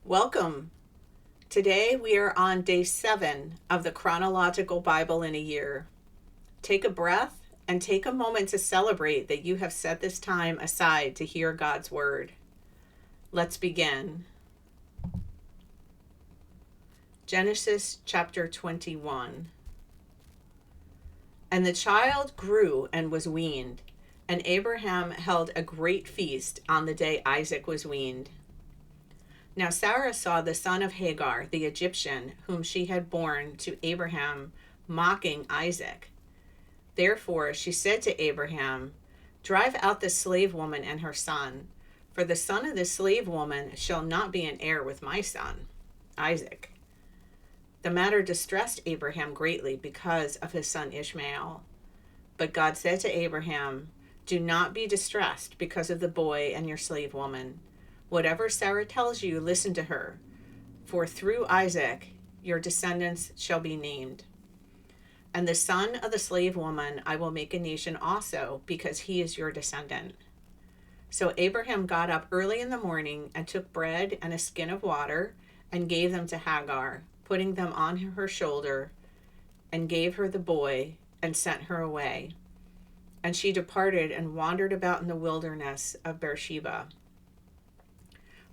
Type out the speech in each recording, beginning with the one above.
Welcome. Today we are on day 7 of the chronological Bible in a year. Take a breath and take a moment to celebrate that you have set this time aside to hear God's word. Let's begin. Genesis chapter 21. And the child grew and was weaned, and Abraham held a great feast on the day Isaac was weaned. Now Sarah saw the son of Hagar, the Egyptian, whom she had borne to Abraham, mocking Isaac. Therefore she said to Abraham, "Drive out the slave woman and her son, for the son of the slave woman shall not be an heir with my son, Isaac." The matter distressed Abraham greatly because of his son Ishmael. But God said to Abraham, "Do not be distressed because of the boy and your slave woman. Whatever Sarah tells you, listen to her, for through Isaac your descendants shall be named. And the son of the slave woman I will make a nation also, because he is your descendant." So Abraham got up early in the morning and took bread and a skin of water and gave them to Hagar, putting them on her shoulder, and gave her the boy and sent her away. And she departed and wandered about in the wilderness of Beersheba.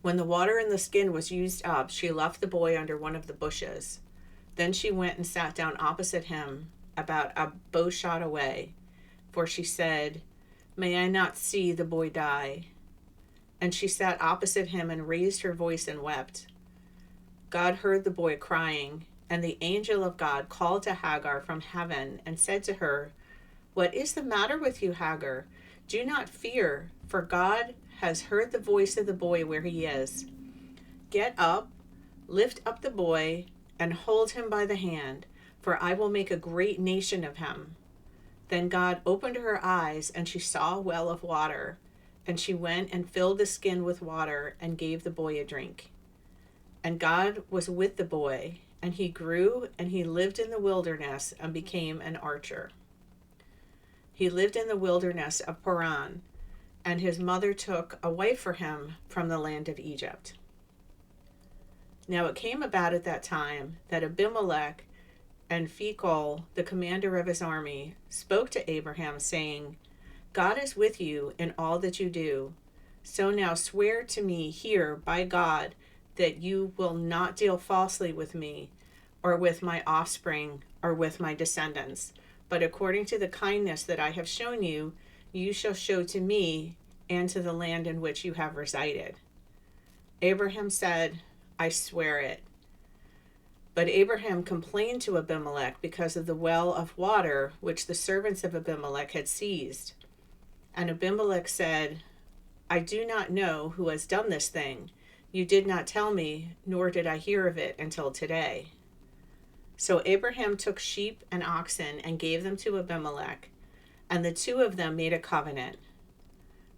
When the water in the skin was used up, she left the boy under one of the bushes. Then she went and sat down opposite him, about a bowshot away, for she said, "May I not see the boy die?" And she sat opposite him and raised her voice and wept. God heard the boy crying, and the angel of God called to Hagar from heaven and said to her, "What is the matter with you, Hagar? Do not fear, for God has heard the voice of the boy where he is. Get up, lift up the boy, and hold him by the hand, for I will make a great nation of him." Then God opened her eyes, and she saw a well of water, and she went and filled the skin with water and gave the boy a drink. And God was with the boy, and he grew, and he lived in the wilderness and became an archer. He lived in the wilderness of Paran, and his mother took a wife for him from the land of Egypt. Now it came about at that time that Abimelech and Phicol, the commander of his army, spoke to Abraham, saying, "God is with you in all that you do. So now swear to me here by God that you will not deal falsely with me, or with my offspring, or with my descendants, but according to the kindness that I have shown you, you shall show to me and to the land in which you have resided." Abraham said, "I swear it." But Abraham complained to Abimelech because of the well of water which the servants of Abimelech had seized. And Abimelech said, "I do not know who has done this thing. You did not tell me, nor did I hear of it until today." So Abraham took sheep and oxen and gave them to Abimelech, and the two of them made a covenant.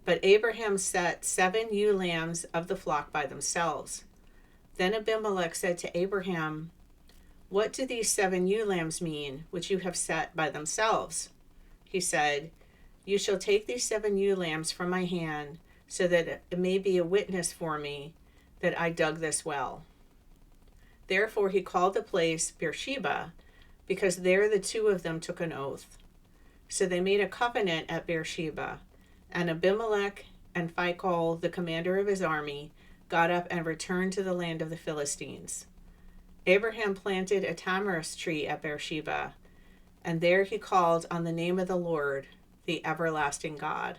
But Abraham set 7 ewe lambs of the flock by themselves. Then Abimelech said to Abraham, "What do these 7 ewe lambs mean, which you have set by themselves?" He said, "You shall take these 7 ewe lambs from my hand, so that it may be a witness for me that I dug this well." Therefore he called the place Beersheba, because there the two of them took an oath. So they made a covenant at Beersheba, and Abimelech and Phicol, the commander of his army, got up and returned to the land of the Philistines. Abraham planted a tamarisk tree at Beersheba, and there he called on the name of the Lord, the everlasting God.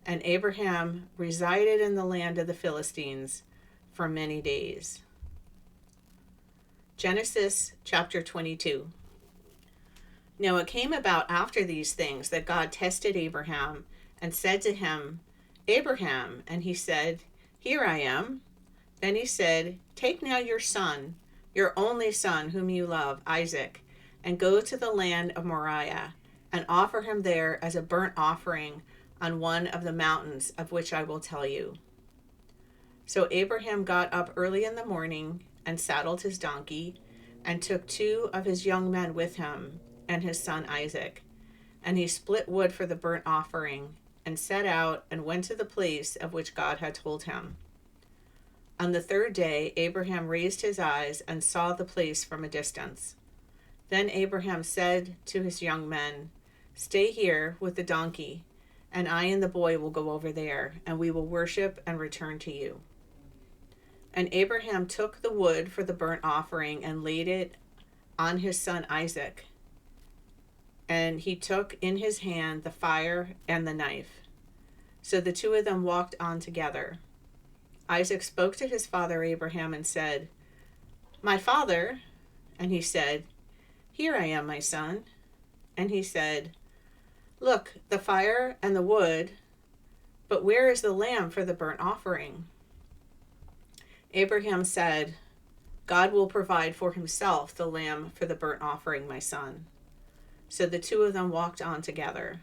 And Abraham resided in the land of the Philistines for many days. Genesis chapter 22. Now it came about after these things that God tested Abraham and said to him, "Abraham," and he said, "Here I am." Then he said, "Take now your son, your only son whom you love, Isaac, and go to the land of Moriah, and offer him there as a burnt offering on one of the mountains of which I will tell you." So Abraham got up early in the morning and saddled his donkey, and took 2 of his young men with him, and his son Isaac. And he split wood for the burnt offering, and set out and went to the place of which God had told him. On the third day, Abraham raised his eyes and saw the place from a distance. Then Abraham said to his young men, "Stay here with the donkey, and I and the boy will go over there, and we will worship and return to you." And Abraham took the wood for the burnt offering and laid it on his son Isaac. And he took in his hand the fire and the knife. So the two of them walked on together. Isaac spoke to his father Abraham and said, "My father." And he said, "Here I am, my son." And he said, "Look, the fire and the wood, but where is the lamb for the burnt offering?" Abraham said, "God will provide for himself the lamb for the burnt offering, my son." So the two of them walked on together.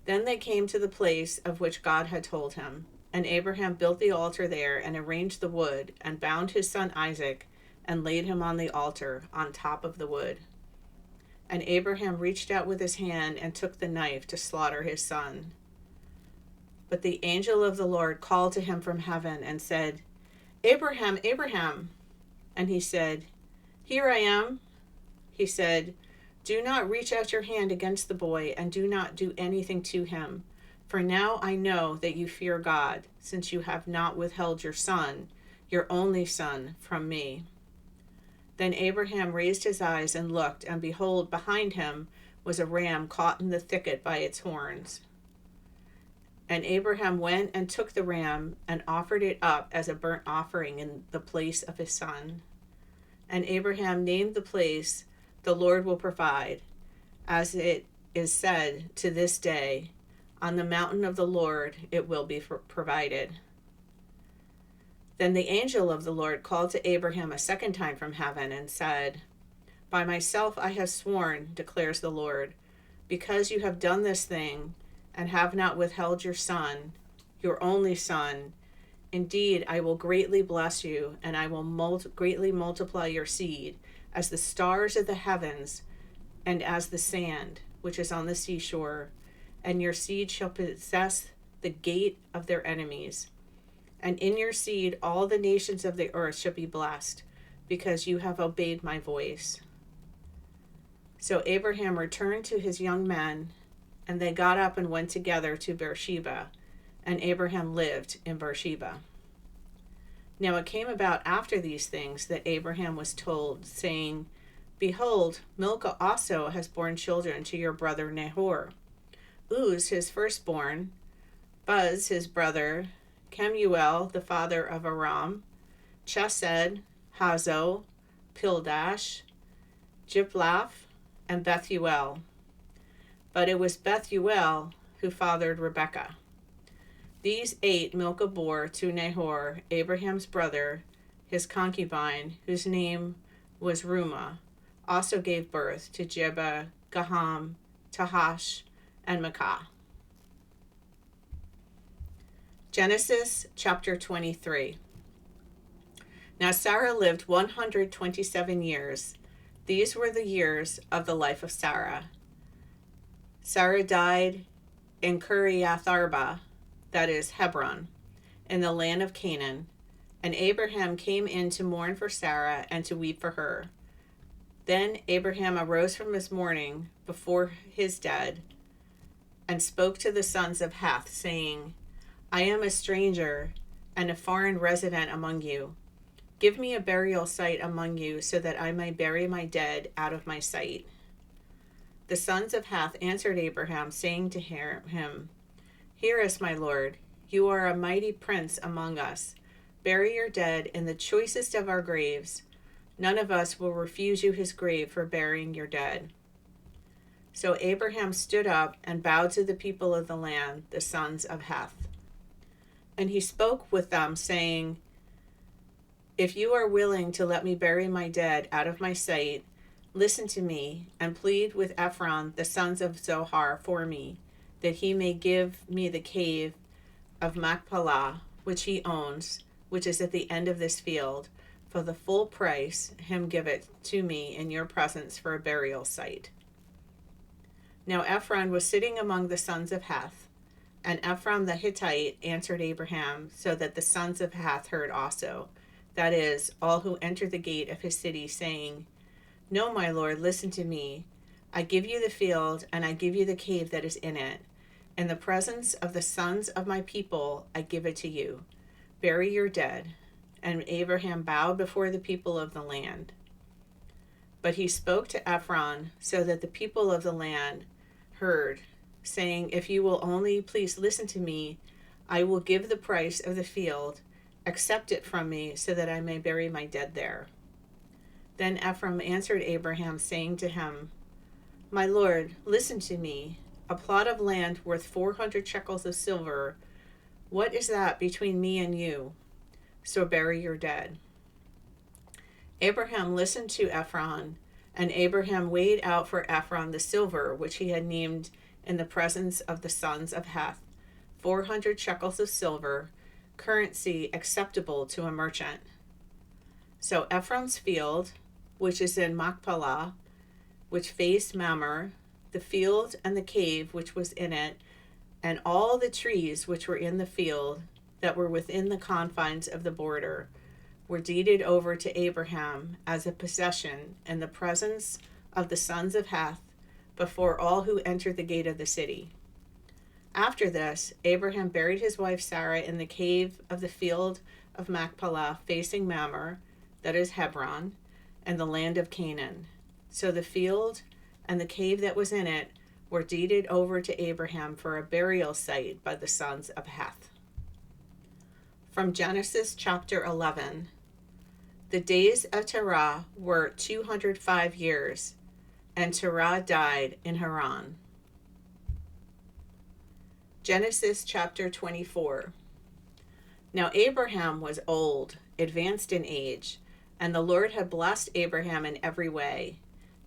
Then they came to the place of which God had told him, and Abraham built the altar there and arranged the wood and bound his son Isaac and laid him on the altar on top of the wood. And Abraham reached out with his hand and took the knife to slaughter his son. But the angel of the Lord called to him from heaven and said, "Abraham, Abraham." And he said, "Here I am." He said, "Do not reach out your hand against the boy, and do not do anything to him. For now I know that you fear God, since you have not withheld your son, your only son, from me." Then Abraham raised his eyes and looked, and behold, behind him was a ram caught in the thicket by its horns. And Abraham went and took the ram and offered it up as a burnt offering in the place of his son. And Abraham named the place, "The Lord will provide," as it is said to this day, "On the mountain of the Lord it will be provided." Then the angel of the Lord called to Abraham a second time from heaven and said, "By myself I have sworn, declares the Lord, because you have done this thing and have not withheld your son, your only son, indeed I will greatly bless you, and I will greatly multiply your seed as the stars of the heavens and as the sand which is on the seashore, and your seed shall possess the gate of their enemies. And in your seed all the nations of the earth shall be blessed, because you have obeyed my voice." So Abraham returned to his young men, and they got up and went together to Beersheba, and Abraham lived in Beersheba. Now it came about after these things that Abraham was told, saying, "Behold, Milcah also has borne children to your brother Nahor, Uz his firstborn, Buz his brother, Kemuel the father of Aram, Chesed, Hazo, Pildash, Jiplaph, and Bethuel. But it was Bethuel who fathered Rebekah. These 8 Milcah bore to Nahor, Abraham's brother, his concubine, whose name was Reumah, also gave birth to Jeba, Gaham, Tahash, and Maacah. Genesis chapter 23. Now Sarah lived 127 years. These were the years of the life of Sarah. Sarah died in Kiriath-arba, that is Hebron, in the land of Canaan, and Abraham came in to mourn for Sarah and to weep for her. Then Abraham arose from his mourning before his dead and spoke to the sons of Heth, saying, "I am a stranger and a foreign resident among you. Give me a burial site among you, so that I may bury my dead out of my sight." The sons of Heth answered Abraham, saying to him, "Hear us, my lord. You are a mighty prince among us. Bury your dead in the choicest of our graves. None of us will refuse you his grave for burying your dead." So Abraham stood up and bowed to the people of the land, the sons of Heth. And he spoke with them, saying, "If you are willing to let me bury my dead out of my sight, listen to me and plead with Ephron, the sons of Zohar, for me, that he may give me the cave of Machpelah, which he owns, which is at the end of this field. For the full price, him give it to me in your presence for a burial site." Now Ephron was sitting among the sons of Heth, And Ephron the Hittite answered Abraham, so that the sons of Heth heard also, that is, all who entered the gate of his city, saying, No, my lord, listen to me. I give you the field, and I give you the cave that is in it. In the presence of the sons of my people, I give it to you. Bury your dead. And Abraham bowed before the people of the land. But he spoke to Ephron, so that the people of the land heard, saying, If you will only please listen to me, I will give the price of the field. Accept it from me, so that I may bury my dead there. Then Ephron answered Abraham, saying to him, My lord, listen to me. A plot of land worth 400 shekels of silver. What is that between me and you? So bury your dead. Abraham listened to Ephron, and Abraham weighed out for Ephron the silver which he had named in the presence of the sons of Heth, 400 shekels of silver, currency acceptable to a merchant. So Ephron's field, which is in Machpelah, which faced Mamre, the field and the cave which was in it, and all the trees which were in the field that were within the confines of the border, were deeded over to Abraham as a possession in the presence of the sons of Heth, before all who entered the gate of the city. After this, Abraham buried his wife Sarah in the cave of the field of Machpelah, facing Mamre, that is Hebron, and the land of Canaan. So the field and the cave that was in it were deeded over to Abraham for a burial site by the sons of Heth. From Genesis chapter 11. The days of Terah were 205 years, and Terah died in Haran. Genesis chapter 24. Now Abraham was old, advanced in age, and the Lord had blessed Abraham in every way.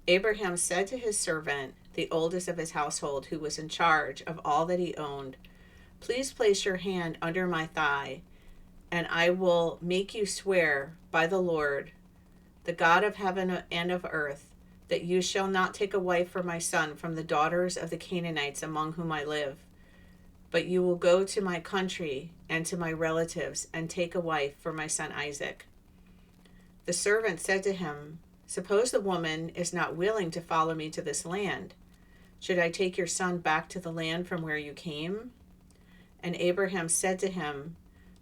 Abraham said to his servant, the oldest of his household, who was in charge of all that he owned, Please place your hand under my thigh, and I will make you swear by the Lord, the God of heaven and of earth, that you shall not take a wife for my son from the daughters of the Canaanites among whom I live, but you will go to my country and to my relatives and take a wife for my son Isaac. The servant said to him, Suppose the woman is not willing to follow me to this land. Should I take your son back to the land from where you came? And Abraham said to him,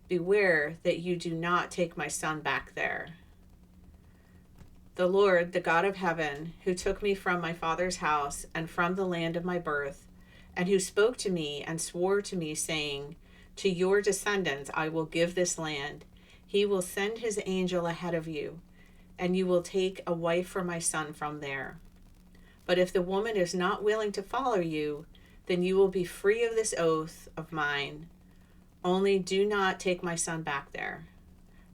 Beware that you do not take my son back there. The Lord, the God of heaven, who took me from my father's house and from the land of my birth, and who spoke to me and swore to me, saying, To your descendants I will give this land. He will send his angel ahead of you, and you will take a wife for my son from there. But if the woman is not willing to follow you, then you will be free of this oath of mine. Only do not take my son back there.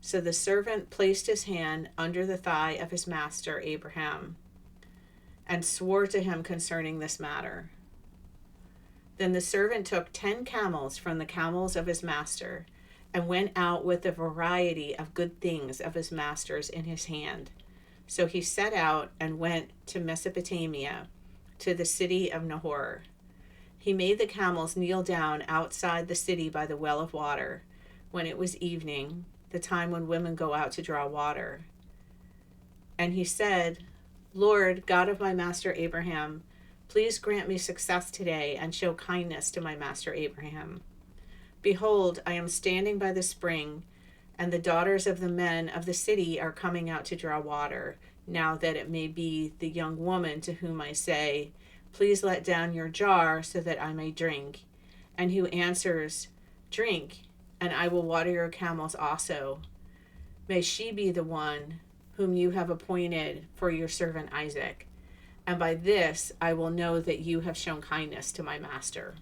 So the servant placed his hand under the thigh of his master Abraham, and swore to him concerning this matter. Then the servant took 10 camels from the camels of his master, and went out with a variety of good things of his master's in his hand. So he set out and went to Mesopotamia, to the city of Nahor. He made the camels kneel down outside the city by the well of water, when it was evening, the time when women go out to draw water. And he said, Lord, God of my master Abraham, please grant me success today and show kindness to my master Abraham. Behold, I am standing by the spring, and the daughters of the men of the city are coming out to draw water, now that it may be the young woman to whom I say, Please let down your jar so that I may drink, and who answers, Drink, and I will water your camels also. May she be the one whom you have appointed for your servant Isaac, and by this I will know that you have shown kindness to my master.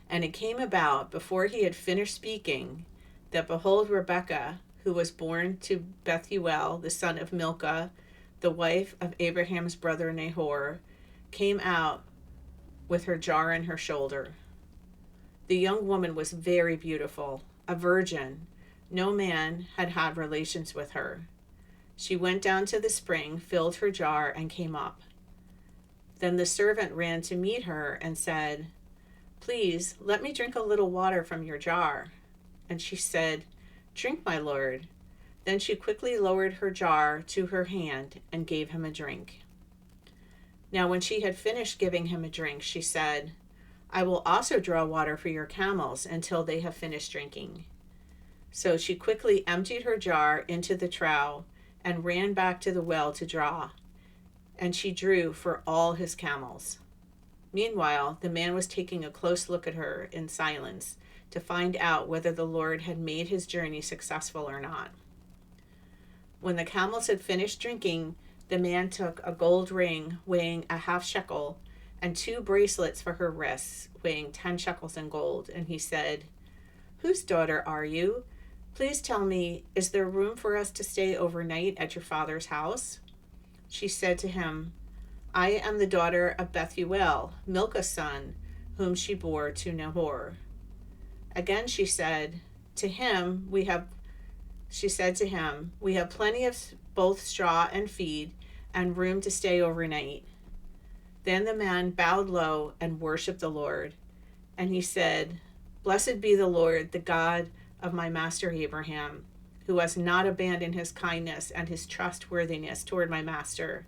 And it came about, before he had finished speaking, that behold, Rebekah, who was born to Bethuel, the son of Milcah, the wife of Abraham's brother Nahor, came out with her jar in her shoulder. The young woman was very beautiful, a virgin. No man had had relations with her. She went down to the spring, filled her jar, and came up. Then the servant ran to meet her and said, Please let me drink a little water from your jar. And she said, Drink, my lord. Then she quickly lowered her jar to her hand and gave him a drink. Now when she had finished giving him a drink, she said, I will also draw water for your camels until they have finished drinking. So she quickly emptied her jar into the trough and ran back to the well to draw, and she drew for all his camels. Meanwhile, the man was taking a close look at her in silence to find out whether the Lord had made his journey successful or not. When the camels had finished drinking, the man took a gold ring weighing a half shekel and 2 bracelets for her wrists weighing 10 shekels in gold, and he said, Whose daughter are you? Please tell me, is there room for us to stay overnight at your father's house? She said to him, I am the daughter of Bethuel, Milcah's son, whom she bore to Nahor. Again she said to him, We have plenty of both straw and feed, and room to stay overnight. Then the man bowed low and worshipped the Lord. And he said, Blessed be the Lord, the God of my master Abraham, who has not abandoned his kindness and his trustworthiness toward my master.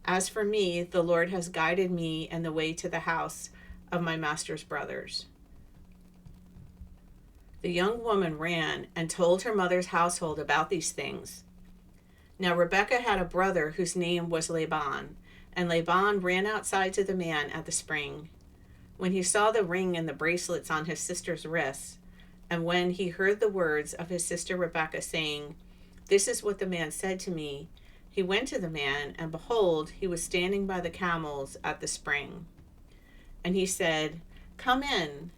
As for me, the Lord has guided me in the way to the house of my master's brothers. The young woman ran and told her mother's household about these things. Now Rebekah had a brother whose name was Laban, and Laban ran outside to the man at the spring. When he saw the ring and the bracelets on his sister's wrists, and when he heard the words of his sister Rebekah saying, This is what the man said to me, he went to the man, and behold, he was standing by the camels at the spring. And he said, Come in,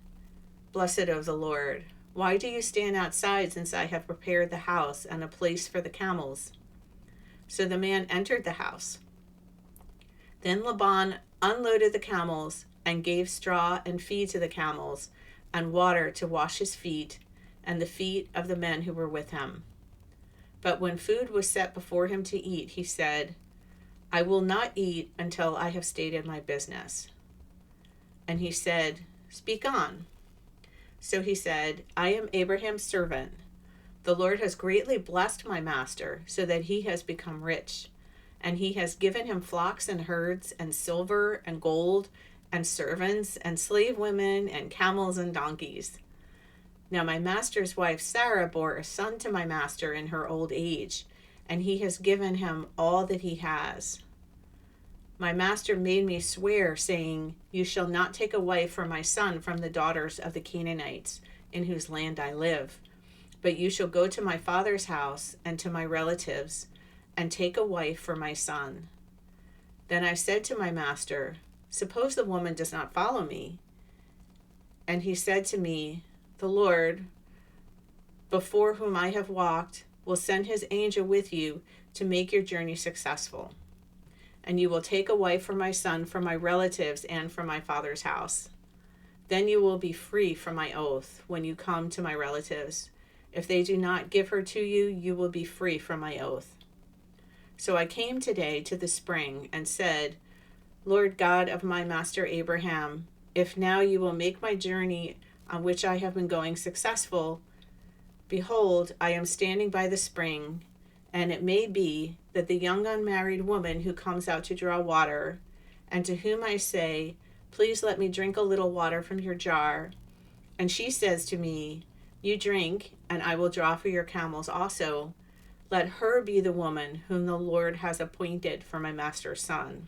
blessed of the Lord. Why do you stand outside, since I have prepared the house and a place for the camels? So the man entered the house. Then Laban unloaded the camels and gave straw and feed to the camels and water to wash his feet and the feet of the men who were with him. But when food was set before him to eat, he said, I will not eat until I have stated my business. And he said, Speak on. So he said, I am Abraham's servant. The Lord has greatly blessed my master, so that he has become rich. And he has given him flocks and herds and silver and gold and servants and slave women and camels and donkeys. Now my master's wife Sarah bore a son to my master in her old age, and he has given him all that he has. My master made me swear, saying, You shall not take a wife for my son from the daughters of the Canaanites, in whose land I live, but you shall go to my father's house and to my relatives, and take a wife for my son. Then I said to my master, Suppose the woman does not follow me. And he said to me, The Lord, before whom I have walked, will send his angel with you to make your journey successful. And you will take a wife for my son from my relatives and from my father's house. Then you will be free from my oath when you come to my relatives. If they do not give her to you, you will be free from my oath. So I came today to the spring and said, Lord God of my master Abraham, if now you will make my journey on which I have been going successful, behold, I am standing by the spring, and it may be that the young unmarried woman who comes out to draw water, and to whom I say, Please let me drink a little water from your jar, and she says to me, You drink, and I will draw for your camels also, let her be the woman whom the Lord has appointed for my master's son.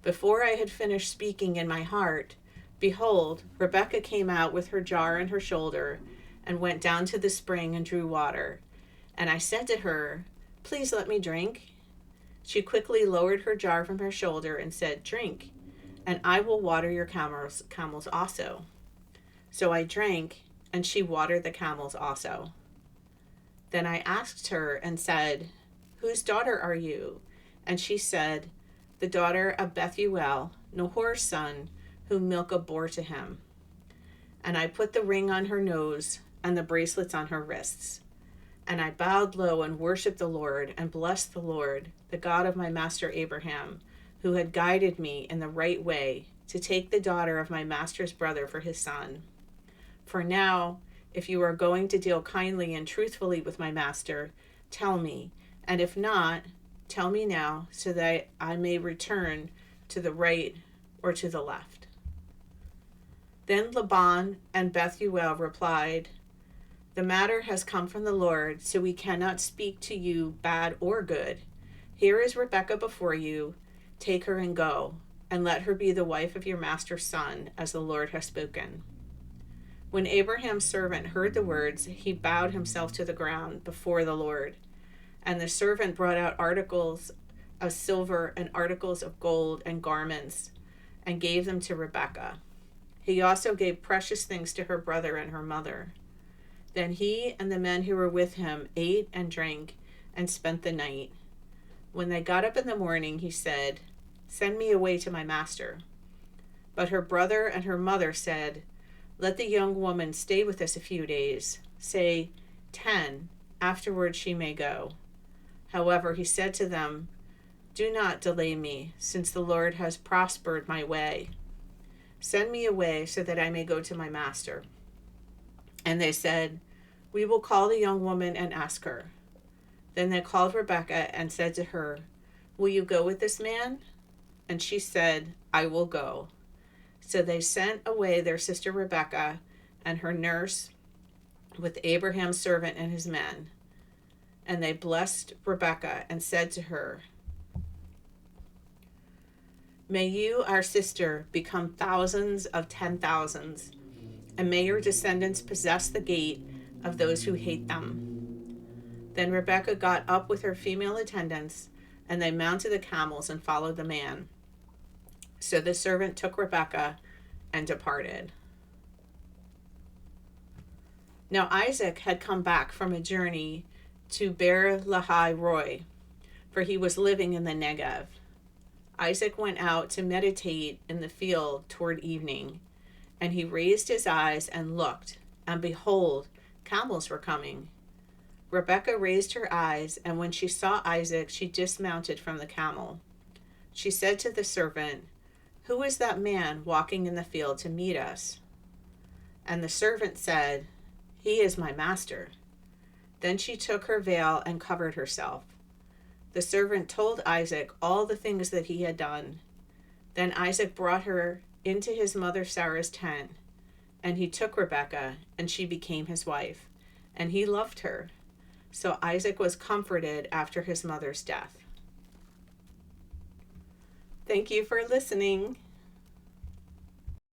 Before I had finished speaking in my heart, behold, Rebekah came out with her jar on her shoulder, and went down to the spring and drew water. And I said to her, Please let me drink. She quickly lowered her jar from her shoulder and said, Drink, and I will water your camels also. So I drank, and she watered the camels also. Then I asked her and said, Whose daughter are you? And she said, The daughter of Bethuel, Nahor's son, whom Milcah bore to him. And I put the ring on her nose and the bracelets on her wrists. And I bowed low and worshipped the Lord and blessed the Lord, the God of my master Abraham, who had guided me in the right way to take the daughter of my master's brother for his son. For now, if you are going to deal kindly and truthfully with my master, tell me, and if not, tell me now, so that I may return to the right or to the left." Then Laban and Bethuel replied, "The matter has come from the Lord, so we cannot speak to you bad or good. Here is Rebekah before you. Take her and go, and let her be the wife of your master's son, as the Lord has spoken." When Abraham's servant heard the words, he bowed himself to the ground before the Lord. And the servant brought out articles of silver and articles of gold and garments, and gave them to Rebekah. He also gave precious things to her brother and her mother. Then he and the men who were with him ate and drank and spent the night. When they got up in the morning, he said, "Send me away to my master." But her brother and her mother said, "Let the young woman stay with us a few days, say 10, afterwards she may go." However, he said to them, "Do not delay me, since the Lord has prospered my way. Send me away so that I may go to my master." And they said, "We will call the young woman and ask her." Then they called Rebekah and said to her, "Will you go with this man?" And she said, "I will go." So they sent away their sister Rebekah and her nurse with Abraham's servant and his men. And they blessed Rebekah and said to her, "May you, our sister, become thousands of 10,000s, and may your descendants possess the gate of those who hate them." Then Rebekah got up with her female attendants, and they mounted the camels and followed the man. So the servant took Rebekah and departed. Now Isaac had come back from a journey to Beer Lahai Roi, for he was living in the Negev. Isaac went out to meditate in the field toward evening, and he raised his eyes and looked, and behold, camels were coming. Rebekah raised her eyes, and when she saw Isaac, she dismounted from the camel. She said to the servant, "Who is that man walking in the field to meet us?" And the servant said, "He is my master." Then she took her veil and covered herself. The servant told Isaac all the things that he had done. Then Isaac brought her into his mother Sarah's tent, and he took Rebekah, and she became his wife, and he loved her. So Isaac was comforted after his mother's death. Thank you for listening.